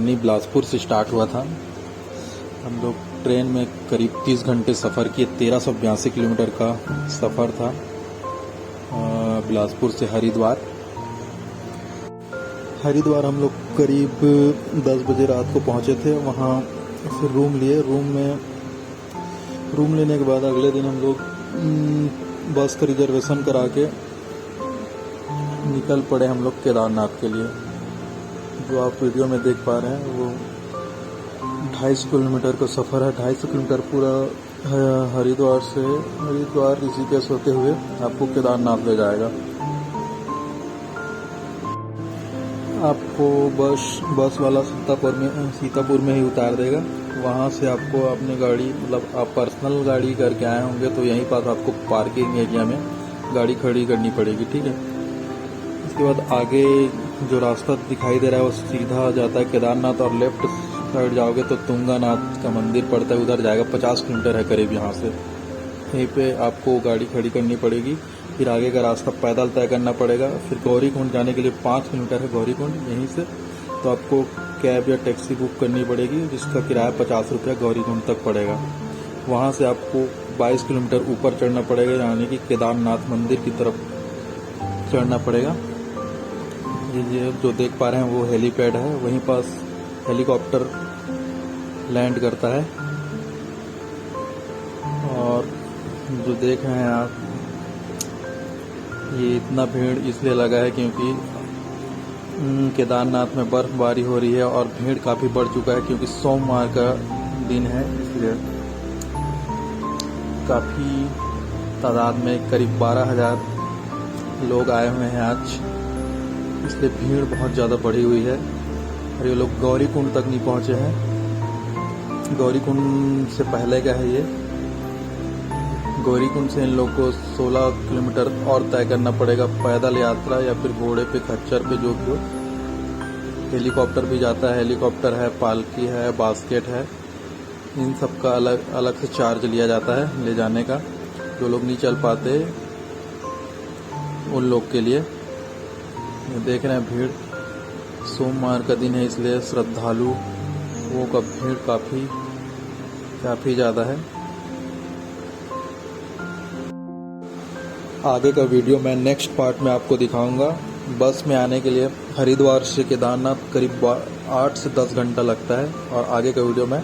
Journey Bilaspur से start हुआ था। हम लोग ट्रेन में करीब 30 घंटे सफ़र किए। 1382 किलोमीटर का सफ़र था बिलासपुर से हरिद्वार। हरिद्वार हम लोग करीब 10 बजे रात को पहुंचे थे। वहाँ फिर रूम लिए। रूम लेने के बाद अगले दिन हम लोग बस का रिजर्वेशन करा के निकल पड़े हम लोग केदारनाथ के लिए। जो आप वीडियो में देख पा रहे हैं वो 250 किलोमीटर का सफ़र है। 250 किलोमीटर पूरा हरिद्वार ऋषिकेश होते हुए आपको केदारनाथ ले जाएगा। आपको बस वाला सीतापुर में ही उतार देगा। वहाँ से आपको अपनी गाड़ी, मतलब आप पर्सनल गाड़ी करके आए होंगे तो यहीं पास आपको पार्किंग एरिया में गाड़ी खड़ी करनी पड़ेगी, ठीक है। इसके बाद आगे जो रास्ता दिखाई दे रहा है वो सीधा जाता है केदारनाथ, और लेफ्ट साइड जाओगे तो तुंगानाथ का मंदिर पड़ता है, उधर जाएगा। 50 किलोमीटर है करीब यहाँ से। यहीं पे आपको गाड़ी खड़ी करनी पड़ेगी। फिर आगे का रास्ता पैदल तय करना पड़ेगा। फिर गौरीकुंड जाने के लिए 5 किलोमीटर है गौरीकुंड यहीं से, तो आपको कैब या टैक्सी बुक करनी पड़ेगी, जिसका किराया 50 रुपया गौरीकुंड तक पड़ेगा। वहाँ से आपको 22 किलोमीटर ऊपर चढ़ना पड़ेगा, यानी कि केदारनाथ मंदिर की तरफ चढ़ना पड़ेगा। ये जो देख पा रहे हैं वो हेलीपैड है, वहीं पास हेलीकॉप्टर लैंड करता है। और जो देख रहे हैं आप, ये इतना भीड़ इसलिए लगा है क्योंकि केदारनाथ में बर्फबारी हो रही है और भीड़ काफ़ी बढ़ चुका है, क्योंकि सोमवार का दिन है, इसलिए काफ़ी तादाद में करीब 12,000 लोग आए हुए हैं आज, इसलिए भीड़ बहुत ज़्यादा बढ़ी हुई है। और ये लोग गौरीकुंड तक नहीं पहुँचे हैं। गौरीकुंड से पहले का है ये। गौरीकुंड से इन लोग को 16 किलोमीटर और तय करना पड़ेगा, पैदल यात्रा या फिर घोड़े पे, खच्चर पे, जो भी हो। हेलीकॉप्टर भी जाता है, हेलीकॉप्टर है, पालकी है, बास्केट है। इन सब का अलग अलग से चार्ज लिया जाता है ले जाने का। जो लोग नहीं चल पाते उन लोग के लिए। देख रहे हैं भीड़, सोमवार का दिन है इसलिए श्रद्धालुओं का भीड़ काफ़ी ज़्यादा है। आगे का वीडियो मैं नेक्स्ट पार्ट में आपको दिखाऊंगा। बस में आने के लिए हरिद्वार से केदारनाथ करीब 8 से 10 घंटा लगता है, और आगे का वीडियो मैं